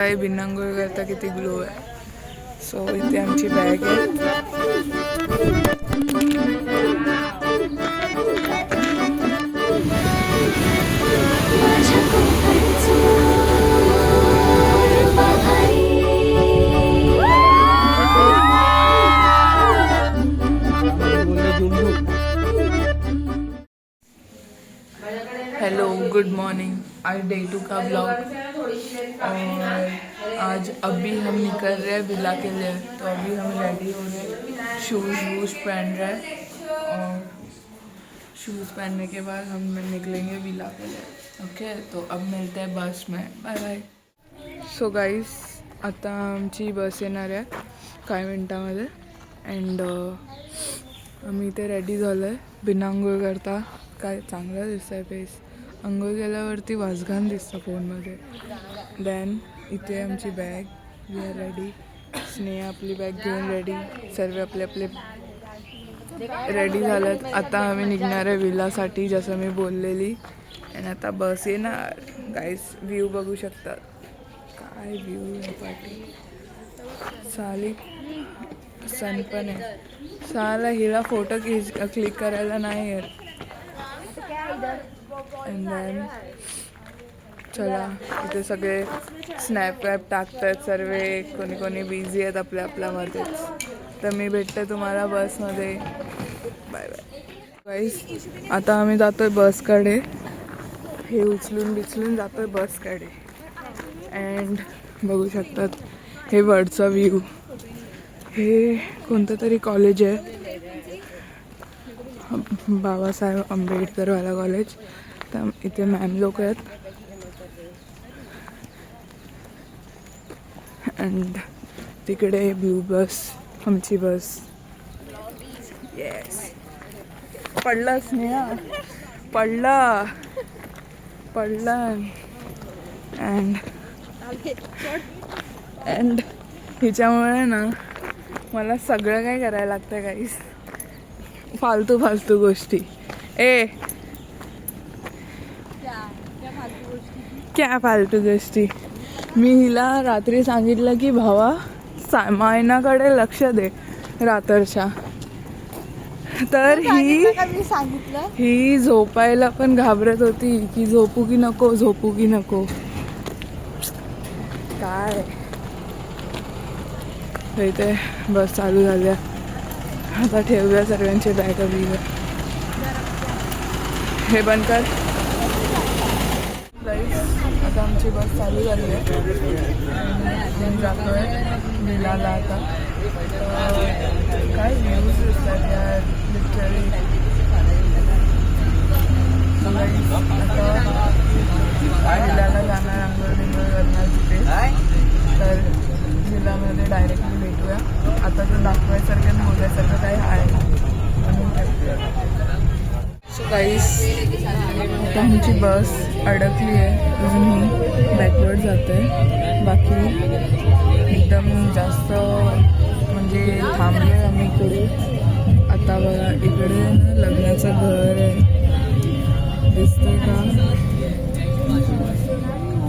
काय बिनांगोळ करता किती ग्लो आहे. सो इथे आमची बॅग आहे. हेलो गुड मॉर्निंग, आज डे 2 का ब्लॉग। और आज अभी हम निकल रहे हैं विला के लिए। तो अभी हम रेडी हो रहे हैं, शूज़ वूज पहन रहे हैं और शूज़ पहनने के बाद हम निकलेंगे विला के लिए। ओके, तो अब मिलते हैं बस में, बाय बाय। सो गाईज, आता आमची बस येणार आहे काही मिनटामध्ये अँड आम्ही इथे रेडी झालो आहे बिना आंघोळ करता। काय चांगलं दिसतं आहे फेस, आंघोळ केल्यावरती वासघान दिसतं फोनमध्ये। देन इथे आमची bag, we are ready. Sneha आपली बॅग घेऊन रेडी, सर्व आपले आपले रेडी झालेत। आता आम्ही निघणार आहे विलासाठी, जसं मी बोललेली। आणि आता बस येणार। गाईस, व्ह्यू बघू शकतात, काय व्ह्यू आहे पाठी। साली सन पण आहे, साला हिला फोटो क्लिक करायला नाही येत। अँड देन चला, इथे सगळे स्नॅप वॅप टाकतात, सर्व कोणी कोणी बिझी आहेत आपल्या आपल्यामध्येच। तर मी भेटते तुम्हाला बसमध्ये, बाय बाय गाईस। आता आम्ही जातोय बसकडे, हे उचलून बिचलून जातोय बसकडे। अँड बघू शकतात हे वरचा व्ह्यू, हे कोणतं तरी कॉलेज आहे, बाबासाहेब आंबेडकरवाला कॉलेज। तर इथे मॅम लोक आहेत अँड तिकडे ब्लू बस, आमची बस। येस, पडलाच नाही, पडला पडला। अँड हिच्यामुळे ना मला सगळं काय करायला लागतं गाईस, फालतू फालतू गोष्टी। क्या फालतू गोष्टी। मी हिला रात्री सांगितलं की भावा मायनाकडे लक्ष दे रात्रच्या, तर ही झोपायला पण घाबरत होती की झोपू की नको, झोपू की नको। काय इथे बस चालू झाल्या, आता ठेवूया सर्वांचे बॅग बिग। हे बंद कर। आता आमची बस चालू झाली आहे, मी जातो आहे विलाला। आता काय व्ह्यूज दिसतात यार, लिटरली। आता विलाला जाणार, आंघोळ बिंघोळ करणार तिथे, तर विलामध्ये डायरेक्टली भेटूया। आता तर दाखवायसारखं आणि बोलायसारखं काही आहे म्हणून। सो गाईस, आता आमची बस अडकली आहे, अजून मी बॅकवर्ड जाते। बाकी एकदम जास्त म्हणजे थांबले आम्ही इकडे। आता बघा इकडे लग्नाचं घर आहे, दिसतंय का?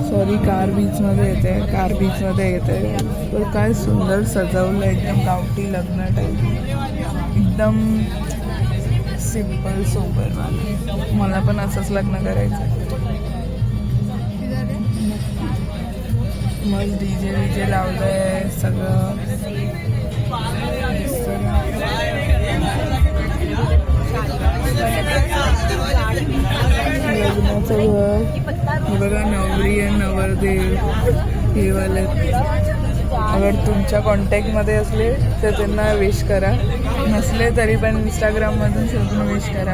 सॉरी, कार बीचमध्ये येते, कार बीचमध्ये येते। तर काय सुंदर सजवलं, एकदम गावठी लग्न टाईप, एकदम सिम्पल सोबर वाला। मला पण असंच लग्न करायचं। मग डीजे विजे लावलंय सगळं, लग्नाचं घर बघा, नवरी आणि नवरदेव हे वाले। अगर तुमच्या कॉन्टॅक्टमध्ये असले तर त्यांना विश करा, नसले तरी पण इंस्टाग्राममधून शोधून विश करा।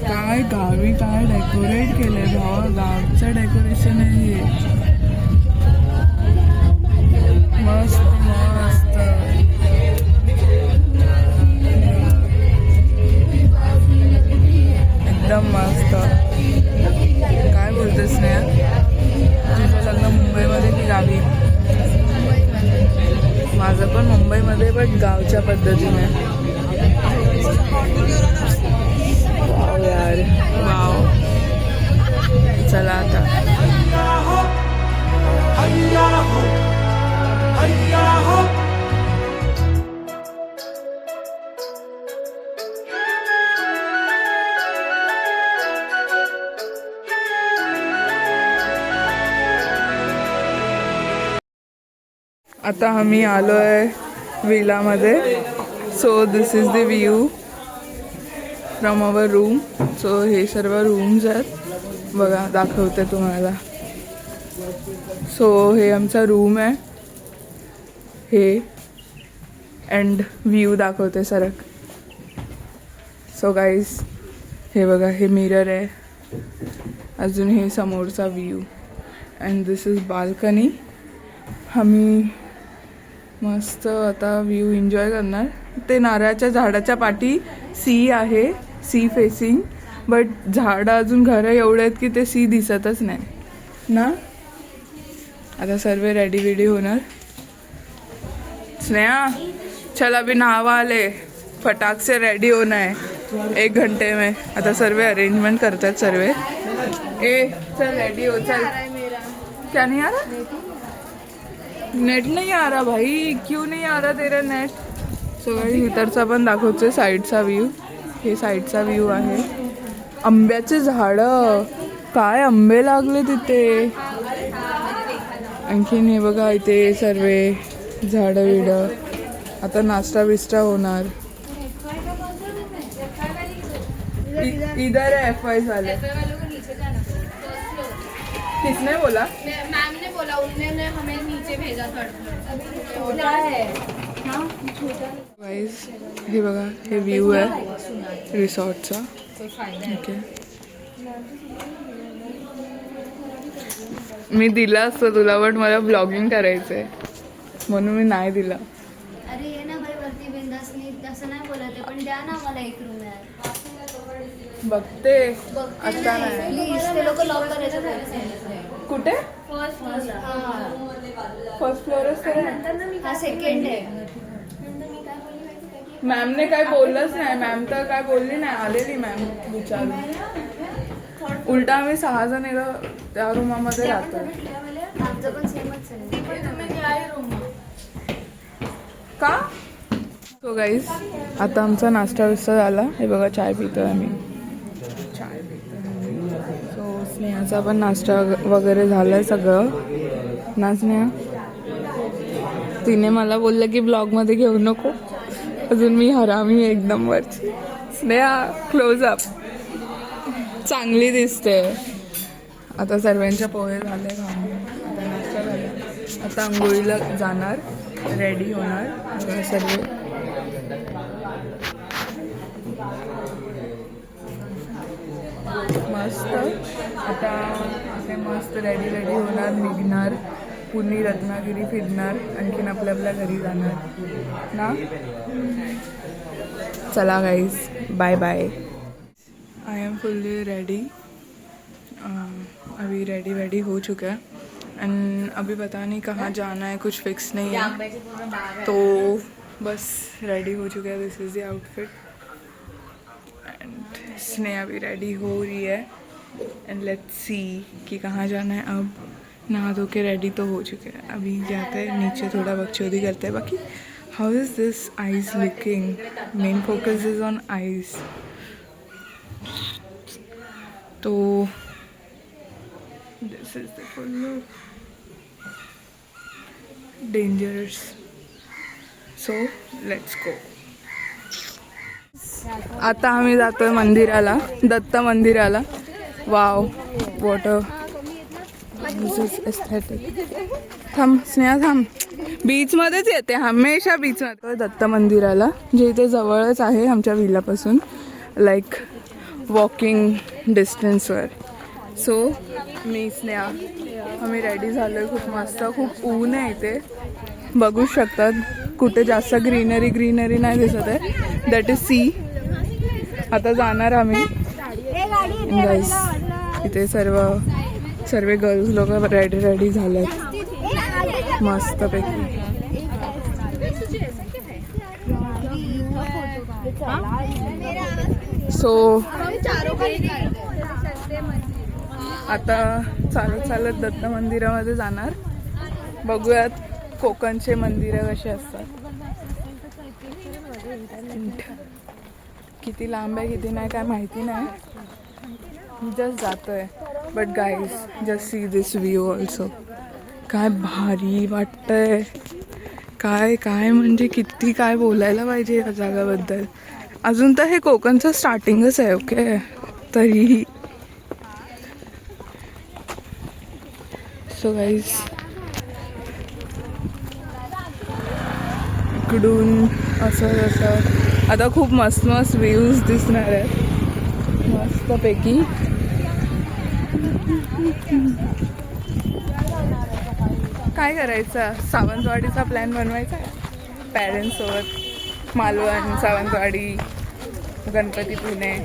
काय गावी काय डेकोरेट केलं आहे भावा, गावचं डेकोरेशन आहे हे, मस्त मस्त। एकदम मस्त। काय बोलतेस स्नेहा, तुझं लग्न मुंबईमध्ये की गावी? माझं पण मुंबईमध्ये, बट गावच्या पद्धतीने। वाव यार, वाव। चला आता आता आम्ही आलो आहे विलामध्ये. So this is the view from our room. So हे सर्व रूम्स आहेत बघा, दाखवते तुम्हाला. सो हे आमचा रूम आहे, हे अँड व्ह्यू दाखवते सरक. सो गाईज हे बघा, हे मिरर आहे. अजून हे समोरचा view and this is balcony. आम्ही मस्त आता व्ह्यू एन्जॉय करणार. ते नारळाच्या झाडाच्या पाठी सी आहे, सी फेसिंग. बट झाडं अजून घरं एवढे आहेत की ते सी दिसतच नाही ना. आता सर्व रेडी वेडी होणार. स्नेहा चल अभी नहावा आले, फटाक से रेडी होना है 1 घंटे में. आता सर्व अरेंजमेंट करतात सर्व. ए चल रेडी हो, चल. क्या नहीं आ रहा? नेट नहीं आ रहा भाई, क्यों नहीं आ रहा तेरा नेट? सगळी इतरचा पण दाखवते साईडचा व्ह्यू. हे साईडचा व्ह्यू आहे. आंब्याचे झाडं, काय आंबे लागले तिथे. आणखीन हे बघा इथे सर्व झाडं विडं. आता नाश्ता बिस्टा होणार. इधर है FY वाले. किसने बोला? मैम ने बोला, उन्होंने हमें नीचे भेजा था. गाइस हे बघा, हे व्ह्यू आहे रिसॉर्टचा. ओके, मी दिला असतं तुला, बट मला ब्लॉगिंग करायचंय म्हणून मी नाही दिला. अरे ये ना भाई वरती बिंदासनी असं नाही बोलत, पण द्या ना मला 1 रूम यार. बघते आता नाही. प्लीज, ते लोक लॉक करायचं. कुठे? फर्स्ट फ्लोअरच तर हा सेकंड आहे. मॅमने काय बोललंच नाही. मॅम तर काय बोलली नाही. आलेली मॅम विचारून. उलटा आम्ही 6 जण एका त्या रूमामध्ये राहतो. आमचं पण सेमच आहे का. सो गाईज आता आमचा नाश्ता बिस्टा झाला. हे बघा चाय पितोय आम्ही. चाय पितोय. सो स्नेहाचा पण नाश्ता वगैरे झालाय सगळं ना. स्नेहा तिने मला बोललं की ब्लॉगमध्ये घेऊ नको. अजून मी हरामी एकदम वरची. स्नेहा क्लोजअप चांगली दिसते. आता सर्वांच्या पोहे झाले, आता नाश्ता झाला. आता आंघोळीला जाणार, रेडी होणार सर्व. मस्त आता असे मस्त रेडी होणार, निघणार. पुणे रत्नागिरी फिरणार, आणखीन आपल्या आपल्या घरी जाणार ना. चला guys, bye bye. I am fully ready. अभी रेडी हो चुका है एंड अभी पता नहीं कहाँ जाना है, कुछ फिक्स नहीं है. तो बस रेडी हो चुका है. This is the outfit and Sneha भी रेडी हो रही है. एंड लेट्स सी कि कहाँ जाना है. अब नहा धो के रेडी तो हो चुके हैं. अभी जाते हैं नीचे, थोड़ा बकचोदी करते हैं. बाकी how is this eyes looking? Main focus is on eyes. तो this is the full look. Dangerous. So let's go. आता आम्ही जातोय मंदिराला, दत्त मंदिराला. Wow, water aesthetic. थांब स्नेहा, थांब. बीचमध्येच येते हमेशा, बीचमध्ये. दत्त मंदिराला, जे इथे जवळच आहे आमच्या विलापासून, लाईक वॉकिंग डिस्टन्सवर. सो मी स्नेहा आम्ही रेडी झालो आहे. खूप मस्त, खूप ऊन आहे इथे, बघू शकतात. कुठे जास्त ग्रीनरी नाही दिसत आहे. That is see. आता जाणार आम्ही. गाईस इथे सर्व गर्ल्स लोक रेडी झाले आहेत मस्तपैकी. सो आता चालत दत्त मंदिरामध्ये जाणार बघूयात कोकणचे मंदिरं कसे असतात. किती लांब आहे किती नाही काय माहिती नाही. जस्ट जातोय. But guys just see this view also. काय भारी वाटतंय. काय काय म्हणजे किती काय बोलायला पाहिजे या जागाबद्दल. अजून तर हे कोकणचं स्टार्टिंगच आहे. ओके तरीही सो गाईज इकडून असं आता खूप मस्त मस्त व्ह्यूज दिसणार आहेत मस्तपैकी. काय करायचं सावंतवाडीचा प्लॅन बनवायचा आहे पॅरेंट्ससोबत. मालवण सावंतवाडी गणपतीपुळे.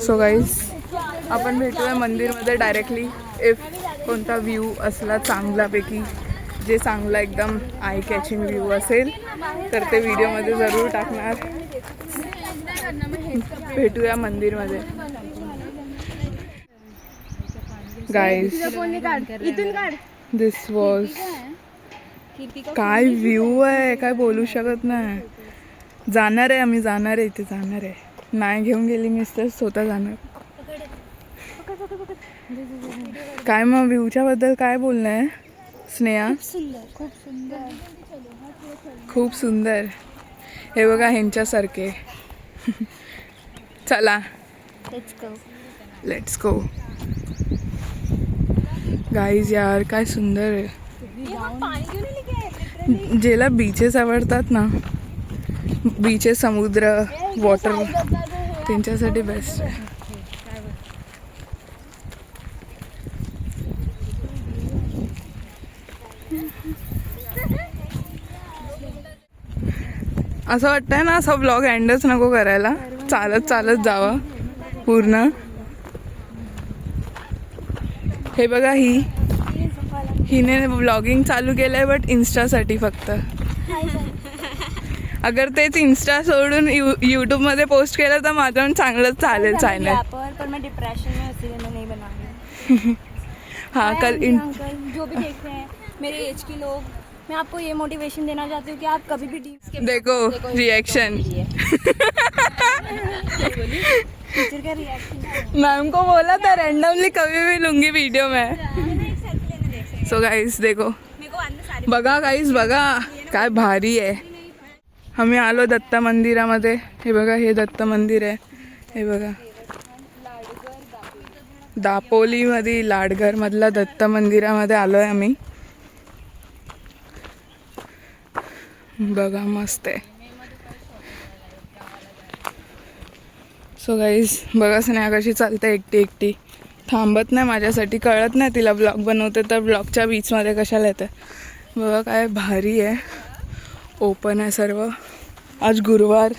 सो गाईज आपण भेटूया मंदिरमध्ये डायरेक्टली. इफ कोणता व्ह्यू असला चांगल्यापैकी जे चांगला एकदम आय कॅचिंग व्ह्यू असेल तर ते व्हिडिओमध्ये जरूर टाकणार. भेटूया मंदिरमध्ये. गाईज दिस वॉज काय व्ह्यू आहे काय बोलू शकत नाही. जाणार आहे आम्ही जाणार आहे इथे जाणार आहे. नाही घेऊन गेली मीच तर स्वतः जाणार. काय मग व्ह्यूच्या बद्दल काय बोलणं आहे स्नेहा. खूप सुंदर. हे बघा ह्यांच्यासारखे. चला लेट्स गो. गाईज यार काय सुंदर आहे. ज्याला बीचेस आवडतात ना बीचेस समुद्र वॉटर त्यांच्यासाठी बेस्ट आहे. असं वाटतंय ना असा ब्लॉग एंडच नको करायला. चालत चालत जावा पूर्ण. हे बघा हिने ब्लॉगिंग चालू केलंय बट इन्स्टासाठी फक्त. अगर तेच इन्स्टा सोडून यूट्यूब मध्ये पोस्ट केलं तर माझं पण चांगलंच चालेल चॅनल. पर मैं डिप्रेशन में इसीलिए मैं नहीं बना रही. हाँ कल जो भी देख रहे हैं मेरे एज के लोग मैं आपको ये मोटिवेशन देना चाहती हूँ कि आप कभी भी देखो रिएक्शन. टीचर का रिएक्शन मैम को बोला था रैंडमली कभी भी लूंगी वीडियो में. सो गाइस देखो बघा गाइस बघा काय भारी आहे. आम्ही आलो दत्त मंदिरामध्ये. हे बघा हे दत्त मंदिर आहे. हे बघा दापोलीमध्ये लाडघर मधल्या दत्त मंदिरामध्ये आलोय आम्ही. बघा मस्त आहे. सो गाईज बघा स्नेहा कशी चालते एकटी एकटी. थांबत नाही माझ्यासाठी. कळत नाही तिला ब्लॉग बनवते तर ब्लॉगच्या बीचमध्ये कशाला येते. बघा काय भारी आहे. ओपन आहे सर्व. आज गुरुवार.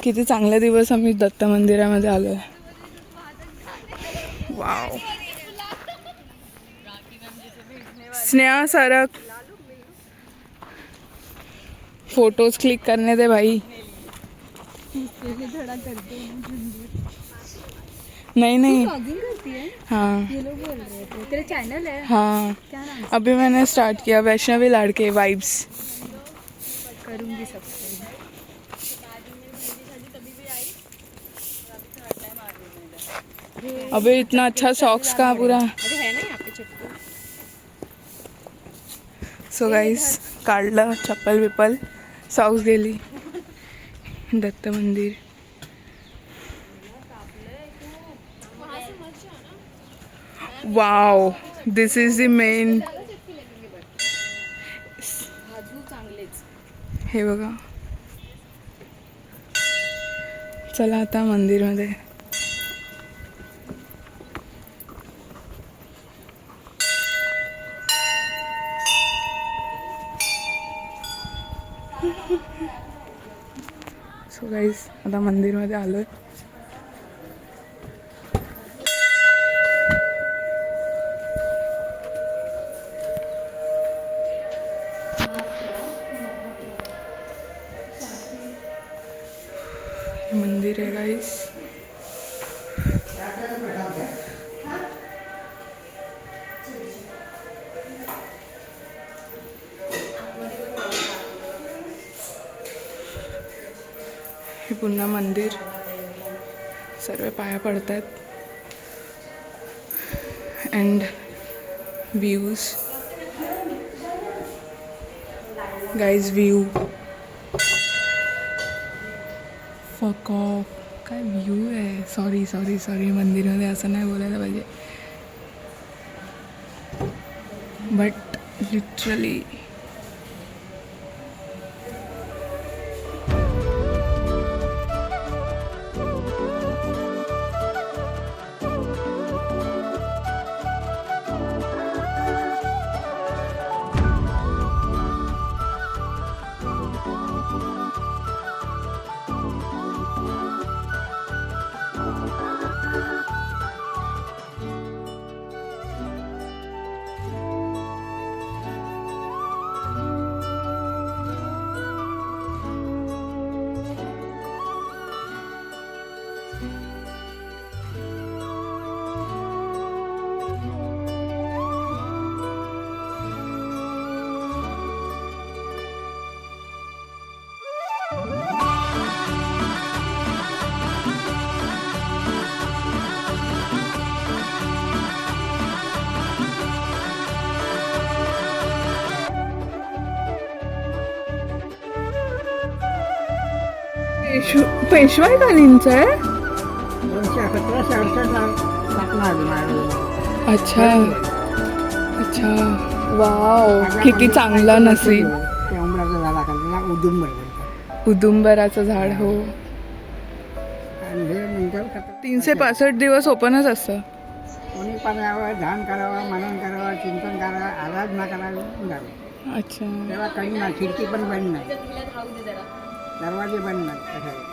किती चांगले दिवस आम्ही दत्त मंदिरामध्ये आलो आहे. वाव. स्नेहा सरक. फोटोज क्लिक करने दे भाई. नहीं हाँ ये लोग बोल रहे थे तेरा चैनल है. हाँ क्या नाम अभी मैंने स्टार्ट किया वैष्णवी लाड़के वाइब्स. करूँगी सब्सक्राइब. अभी इतना अच्छा सॉक्स का पूरा. अरे है ना यहाँ पे चप्पू. सो गाईस काढलं चप्पल बिप्पल सॉक्स गेली. दत्त मंदिर. Wow this is the main. हे बघा. चला आता मंदिरमध्ये. सो गाईस आता मंदिरमध्ये आलोय. मंदिर आहे गाईस. हे पुन्हा मंदिर. सर्व पाया पडतात. And views guys. View fuck off. काय व्ह्यू आहे. Sorry sorry sorry. मंदिरामध्ये असं नाही बोलायला पाहिजे. बट लिटरली पेशवाईकालीनचं आहे. 217 स्थापना झाली महाराजांची. अच्छा अच्छा. वाव. किती चांगला नसीब. ते उंबराचं झाड त्याला उदुंबर म्हणतात. उदुंबराचं झाड. हो. आणि हे नंतर 365 दिवस ओपनच असतं. कोणी पण यावं, ध्यान करावं, मनन करावं, चिंतन करावं, आराधना करावी जावे. अच्छा. तेव्हा काही नाही. खिडकी पण बंद नाही, दरवाजे बंद नाही. कसं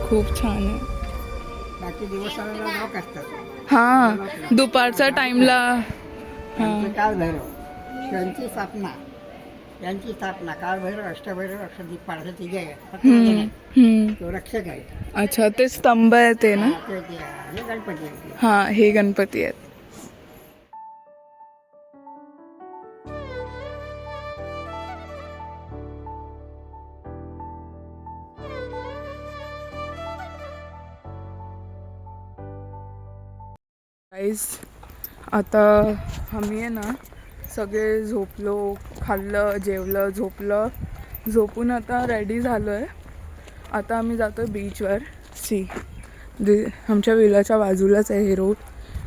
खूप छान आहे. बाकी दिवसाला लोक असतात. हां. दुपारच्या टाईमला. त्यांचे काळभैरव त्यांची स्थापना काळभैरव, अष्टभैरव, अष्टदिक्पाल तिघे आहेत. फक्त हे नाही. तो रक्षक आहे. अच्छा. ते स्तंभ आहे ते ना. हे गणपती आहे. हां. हे गणपती आहेत. गाईज आता आम्ही आहे ना सगळे झोपलो, खाल्लं, जेवलं, झोपलं. झोपून आता रेडी झालो आहे. आता आम्ही जातो आहे बीचवर. आमच्या विलाच्या बाजूलाच आहे हे रोड.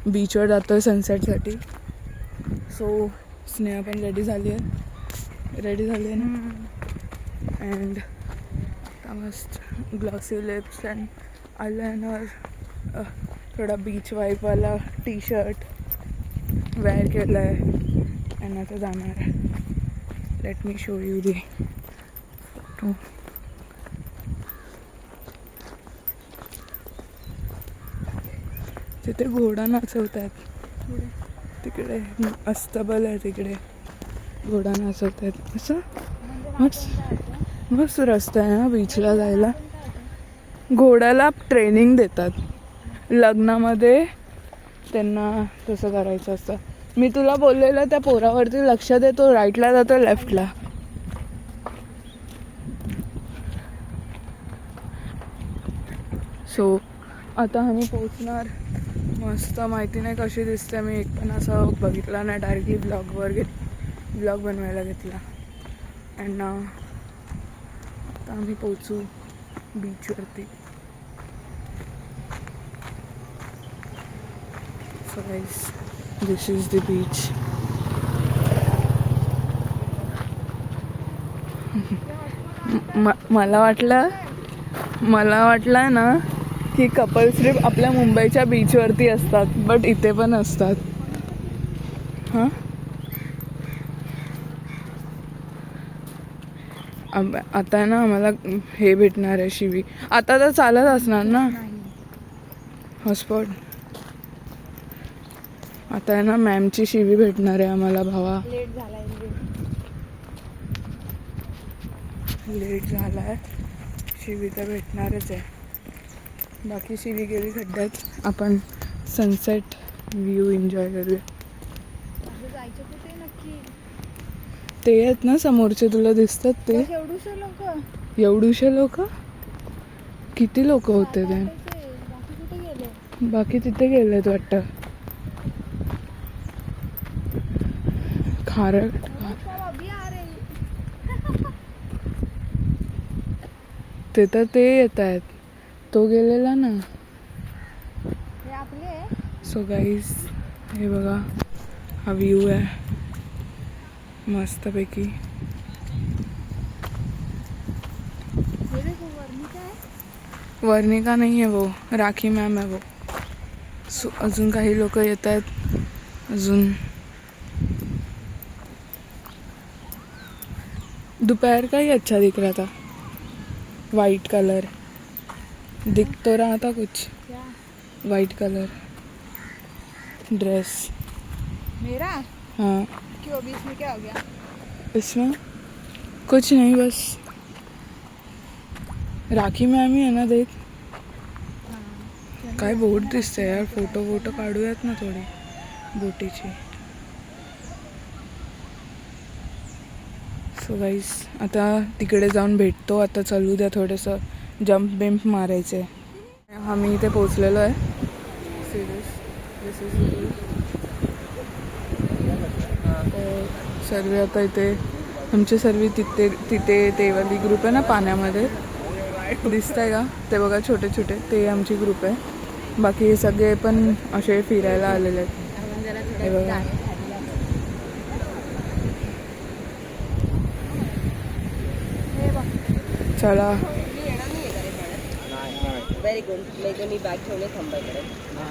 बीचवर जातो आहे सनसेटसाठी. सो स्नेहा पण रेडी झाली आहे ना. अँड आता मस्त ग्लॉसी लिप्स अँड आयलायनर, थोडा बीच वाईपवाला टी शर्ट वेअर केला आहे. आणि आता जाणार आहे. Let me show you the photo. तिथे घोडा नाचवतात. तिकडे अस्तबल आहे. तिकडे घोडा नाचवतात. असं मस्त मस्त रस्ता आहे ना बीचला जायला. घोड्याला ट्रेनिंग देतात. लग्नामध्ये त्यांना तसं करायचं असतं. मी तुला बोललेलं त्या पोरावरती लक्ष दे. तो राईटला जातो लेफ्टला. सो आता आम्ही पोचणार. मस्त. माहिती नाही कशी दिसते. मी एक पण असं बघितला नाही. डायरेक्टली ब्लॉग बनवायला घेतला. अँड आता आम्ही पोचू बीचवरती. So guys, this is the beach. मला वाटलं ना की कपल ट्रिप आपल्या मुंबईच्या बीचवरती असतात. बट इथे पण असतात. हां. आता ना आम्हाला हे भेटणार आहे शिवी. आता तर चालत असणार ना हॉटस्पॉट. आता आहे ना मॅमची शिवी भेटणार आहे आम्हाला. भावा लेट झाला आहे. शिवी तर भेटणारच आहे. बाकी शिवी गेली खड्ड्यात. आपण सनसेट व्ह्यू एन्जॉय करूया. जायचं कुठे नक्की? ते आहेत ना समोरचे, तुला दिसतात ते एवढूसे लोक. एवढूशे लोक? किती लोक होते ते? बाकी कुठे गेले? बाकी तिथे गेलेत वाटतं. खारट सब अभी आ रहे. ते तर ते येत आहेत. तो गेलेला ना. हे आपले. सो गाईज हे बघा, हा व्ह्यू आहे मस्तपैकी. हे देखो वर्णिका है. वर्णिका नाही आहे वो, राखी मॅम आहे वो. सो अजून काही लोक येत आहेत. अजून दोपहर का ही अच्छा दिख रहा था. वाइट कलर दिख तो रहा था कुछ. क्या? White colour dress. मेरा हाँ, क्यों? अभी इसमें क्या हो गया? इसमें कुछ नहीं, बस राखी मॅम ही आहे ना. देख काय बोट दिसते यार. फोटो काढूयात ना थोडी बोटीची. सो गाईस आता तिकडे जाऊन भेटतो. आता चालू द्या, थोडंसं जम्प बिम्प मारायचं आहे. आम्ही इथे पोचलेलो आहे. सर्व आता इथे आमचे सर्व तिथे ते वाली ग्रुप आहे ना पाण्यामध्ये, दिसत आहे का ते बघा, छोटे छोटे ते आमची ग्रुप आहे. बाकी हे सगळे पण असे फिरायला आलेले आहेत. हे बघा, चला.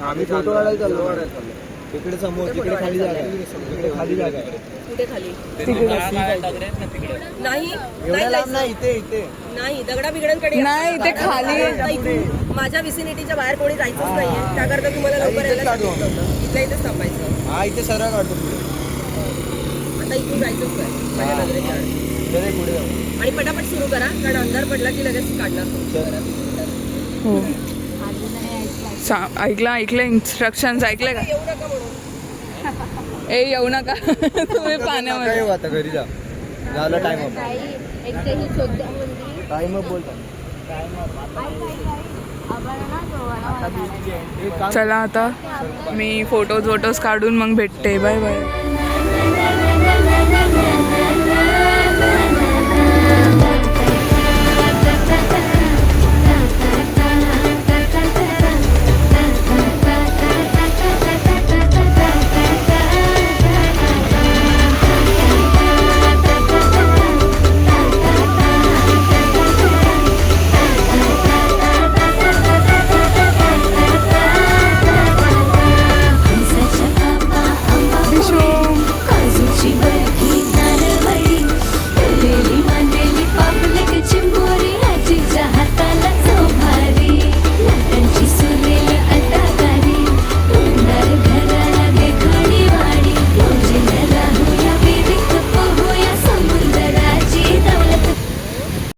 आम्ही फोटो काढायला चाललो. तिकडे समोर, तिकडे खाली जागा आहे. तिकडे खाली जागा आहे. कुठे खाली? नाही एवढ्या लांब नाही, इथे इथे नाही, दगडा बिगडांकडे नाही, इथे खाली आहे. माझ्या विसिनिटीच्या बाहेर कोणी जायचंच नाहीये. त्याकरता तुम्हाला लवकर यायला सांगितलं. इथल्या इथेच थांबायचं. हा, इथे सरळ काढतो पुढे. आता इथून जायचंच आहे माझ्या नजरेच्या आड. चले पुढे जाऊ. आणि पटापट सुरू करा, कारण अंधार पडला की लगेच काढणार. हो, ऐकलं इन्स्ट्रक्शन्स ऐकले का? येऊ नका म्हणून. येऊ नका तुम्ही काय पाण्यामध्ये. हो, आता घरी जा. झालं टाइम अप. टाइम अप बोलतो. चला आता मी फोटोज काढून मग भेटते. Bye bye.